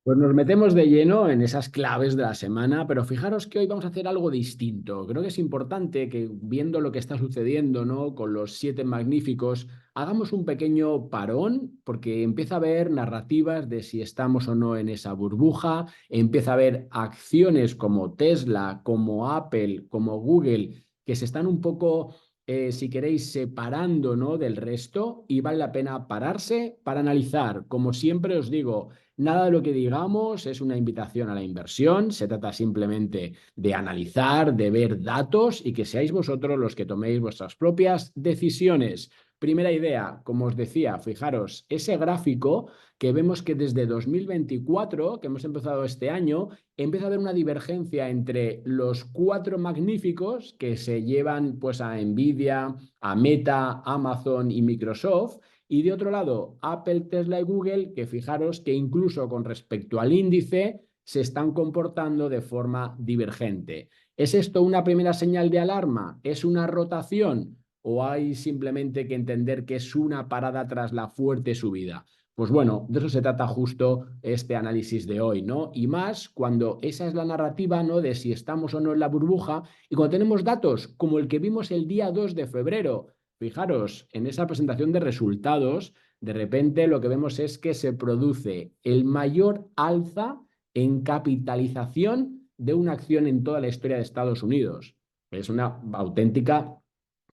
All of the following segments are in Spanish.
Pues nos metemos de lleno en esas claves de la semana, pero fijaros que hoy vamos a hacer algo distinto. Creo que es importante que, viendo lo que está sucediendo, ¿no? Con los siete magníficos, hagamos un pequeño parón, porque empieza a haber narrativas de si estamos o no en esa burbuja, empieza a haber acciones como Tesla, como Apple, como Google, que se están un poco, si queréis, separando, ¿no? Del resto, y vale la pena pararse para analizar. Como siempre os digo, nada de lo que digamos es una invitación a la inversión, se trata simplemente de analizar, de ver datos y que seáis vosotros los que toméis vuestras propias decisiones. Primera idea, como os decía, fijaros, ese gráfico que vemos que desde 2024, que hemos empezado este año, empieza a haber una divergencia entre los cuatro magníficos que se llevan pues a Nvidia, a Meta, Amazon y Microsoft, y de otro lado, Apple, Tesla y Google, que fijaros que incluso con respecto al índice se están comportando de forma divergente. ¿Es esto una primera señal de alarma? ¿Es una rotación? ¿O hay simplemente que entender que es una parada tras la fuerte subida? Pues bueno, de eso se trata justo este análisis de hoy, ¿no? Y más cuando esa es la narrativa, ¿no? De si estamos o no en la burbuja y cuando tenemos datos como el que vimos el día 2 de febrero. Fijaros, en esa presentación de resultados, de repente lo que vemos es que se produce el mayor alza en capitalización de una acción en toda la historia de Estados Unidos. Es una auténtica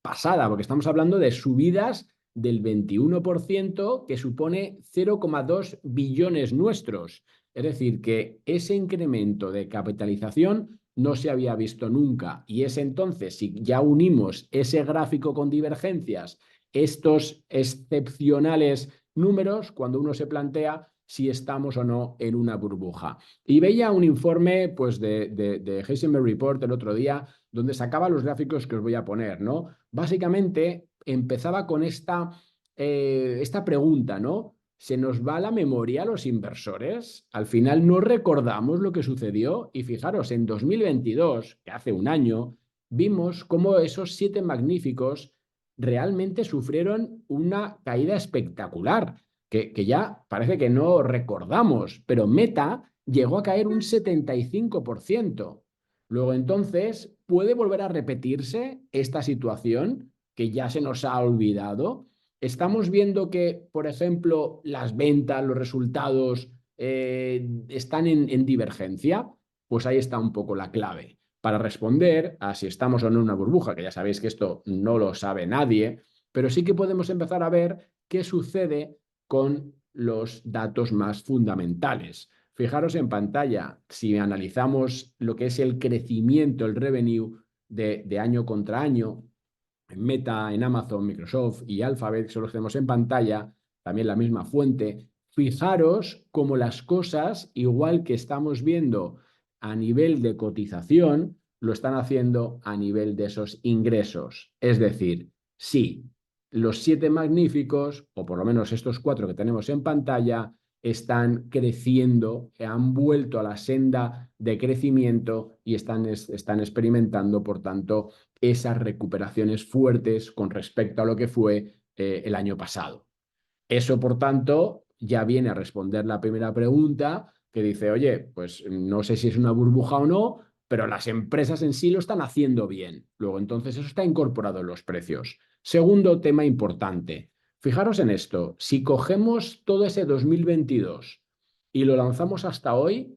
pasada, porque estamos hablando de subidas del 21%, que supone 0,2 billones nuestros. Es decir, que ese incremento de capitalización no se había visto nunca. Y es entonces, si ya unimos ese gráfico con divergencias, estos excepcionales números, cuando uno se plantea si estamos o no en una burbuja. Y veía un informe pues, de Heisenberg Report el otro día, donde sacaba los gráficos que os voy a poner, ¿no? Básicamente empezaba con esta pregunta, ¿no? ¿Se nos va la memoria a los inversores? Al final no recordamos lo que sucedió y fijaros, en 2022, que hace un año, vimos cómo esos siete magníficos realmente sufrieron una caída espectacular, que ya parece que no recordamos, pero Meta llegó a caer un 75%. Luego entonces, ¿puede volver a repetirse esta situación que ya se nos ha olvidado? Estamos viendo que, por ejemplo, las ventas, los resultados están en divergencia. Pues ahí está un poco la clave. Para responder a si estamos o no en una burbuja, que ya sabéis que esto no lo sabe nadie, pero sí que podemos empezar a ver qué sucede con los datos más fundamentales. Fijaros en pantalla, si analizamos lo que es el crecimiento, el revenue de año contra año, en Meta, en Amazon, Microsoft y Alphabet, que son los que tenemos en pantalla, también la misma fuente, fijaros cómo las cosas, igual que estamos viendo a nivel de cotización, lo están haciendo a nivel de esos ingresos. Es decir, sí, los siete magníficos, o por lo menos estos cuatro que tenemos en pantalla, están creciendo, han vuelto a la senda de crecimiento y están experimentando, por tanto, esas recuperaciones fuertes con respecto a lo que fue el año pasado. Eso, por tanto, ya viene a responder la primera pregunta que dice, oye, pues no sé si es una burbuja o no, pero las empresas en sí lo están haciendo bien. Luego, entonces, eso está incorporado en los precios. Segundo tema importante. Fijaros en esto. Si cogemos todo ese 2022 y lo lanzamos hasta hoy,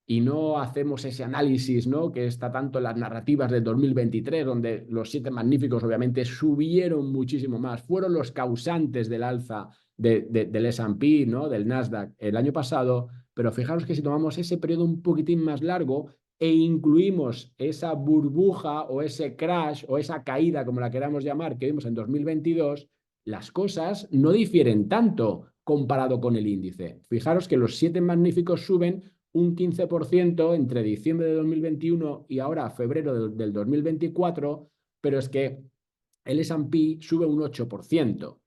y no hacemos ese análisis, ¿no? Que está tanto en las narrativas del 2023, donde los siete magníficos obviamente subieron muchísimo más, fueron los causantes del alza del S&P, ¿no? Del Nasdaq el año pasado, pero fijaros que si tomamos ese periodo un poquitín más largo e incluimos esa burbuja o ese crash o esa caída, como la queramos llamar, que vimos en 2022, las cosas no difieren tanto comparado con el índice. Fijaros que los siete magníficos suben un 15% entre diciembre de 2021 y ahora febrero del 2024, pero es que el S&P sube un 8%.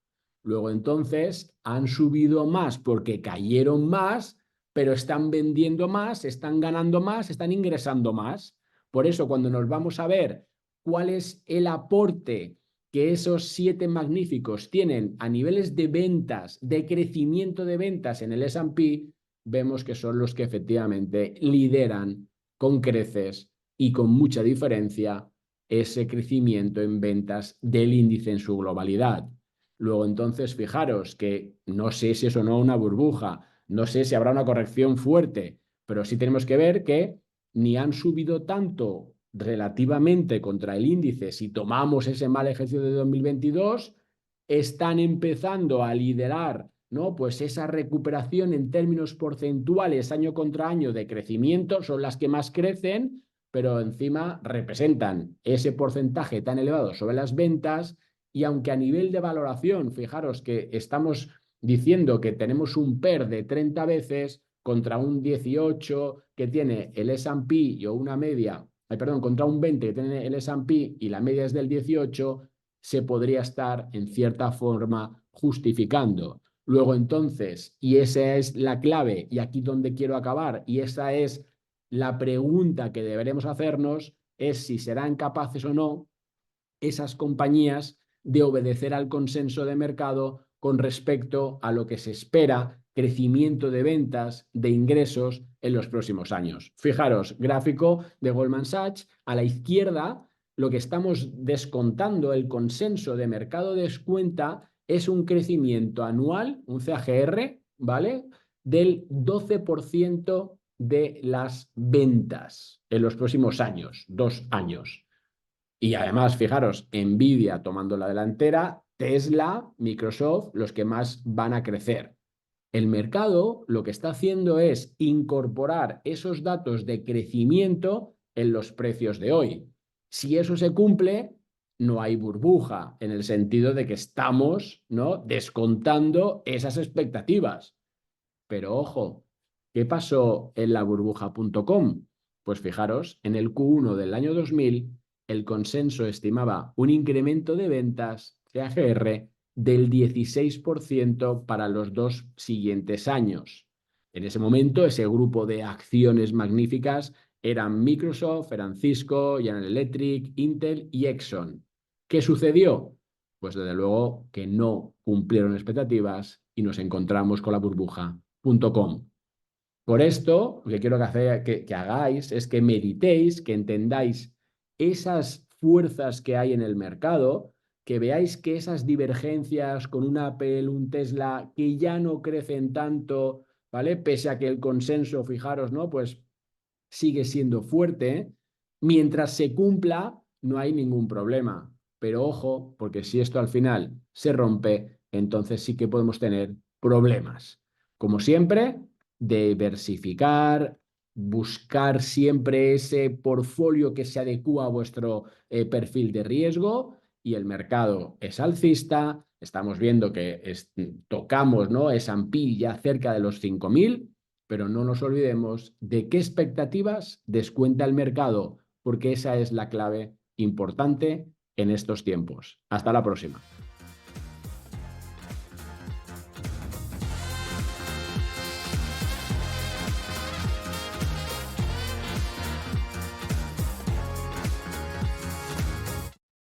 Luego entonces han subido más porque cayeron más, pero están vendiendo más, están ganando más, están ingresando más. Por eso cuando nos vamos a ver cuál es el aporte que esos siete magníficos tienen a niveles de ventas, de crecimiento de ventas en el S&P, vemos que son los que efectivamente lideran con creces y con mucha diferencia ese crecimiento en ventas del índice en su globalidad. Luego, entonces, fijaros que no sé si es o no una burbuja, no sé si habrá una corrección fuerte, pero sí tenemos que ver que ni han subido tanto relativamente contra el índice si tomamos ese mal ejercicio de 2022, están empezando a liderar, ¿no? Pues esa recuperación en términos porcentuales año contra año de crecimiento son las que más crecen, pero encima representan ese porcentaje tan elevado sobre las ventas. Y aunque a nivel de valoración, fijaros que estamos diciendo que tenemos un PER de 30 veces contra un 18 que tiene el S&P o una media, perdón, contra un 20 que tiene el S&P y la media es del 18, se podría estar en cierta forma justificando. Luego entonces, y esa es la clave, y aquí donde quiero acabar, y esa es la pregunta que deberemos hacernos, es si serán capaces o no esas compañías de obedecer al consenso de mercado con respecto a lo que se espera crecimiento de ventas, de ingresos en los próximos años. Fijaros, gráfico de Goldman Sachs, a la izquierda lo que estamos descontando, el consenso de mercado descuenta es un crecimiento anual, un CAGR, ¿vale? Del 12% de las ventas en los próximos años, 2 años. Y además, fijaros, Nvidia tomando la delantera, Tesla, Microsoft, los que más van a crecer. El mercado lo que está haciendo es incorporar esos datos de crecimiento en los precios de hoy. Si eso se cumple, no hay burbuja, en el sentido de que estamos, ¿no?, descontando esas expectativas. Pero ojo, ¿qué pasó en la burbuja.com? Pues fijaros, en el Q1 del año 2000, el consenso estimaba un incremento de ventas CAGR del 16% para los 2 siguientes años. En ese momento, ese grupo de acciones magníficas eran Microsoft, eran Cisco, General Electric, Intel y Exxon. ¿Qué sucedió? Pues desde luego que no cumplieron expectativas y nos encontramos con la burbuja.com. Por esto, lo que quiero que hagáis es que meditéis, que entendáis esas fuerzas que hay en el mercado, que veáis que esas divergencias con un Apple, un Tesla, que ya no crecen tanto, ¿vale? Pese a que el consenso, fijaros, ¿no? Pues sigue siendo fuerte. Mientras se cumpla, no hay ningún problema. Pero ojo, porque si esto al final se rompe, entonces sí que podemos tener problemas. Como siempre, diversificar, buscar siempre ese portfolio que se adecua a vuestro perfil de riesgo, y el mercado es alcista. Estamos viendo que tocamos, ¿no?, S&P ya cerca de los 5.000, pero no nos olvidemos de qué expectativas descuenta el mercado, porque esa es la clave importante en estos tiempos. Hasta la próxima.